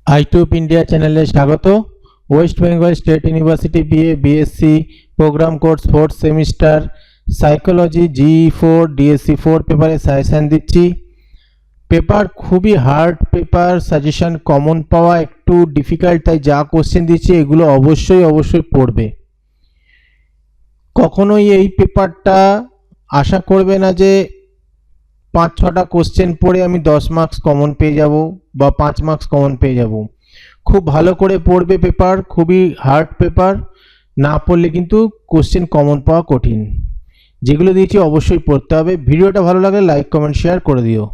আইটিউব India চ্যানেলে স্বাগত। West Bengal State University BA BSc program course 4th semester psychology GE4 DSC4 পেপারে suggestion দিচ্ছি। Paper খুবই হার্ড পেপার, সাজেশন কমন পাওয়া একটু ডিফিকাল্ট, তাই যা কোশ্চেন দিচ্ছি এগুলো অবশ্যই পড়বে। কখনোই এই পেপারটা আশা করবে না যে 5-6টা কোশ্চেন পড়ে আমি 10 মার্কস কমন পেয়ে যাব বা 5 মার্কস কমন পেয়ে যাব। খুব ভালো করে পড়বে পেপার, খুবই হার্ড পেপার, না পড়লে কিন্তু কোশ্চেন কমন পাওয়া কঠিন। যেগুলো দিয়েছি অবশ্যই পড়তে হবে। ভিডিওটা ভালো লাগলে লাইক কমেন্ট শেয়ার করে দিও।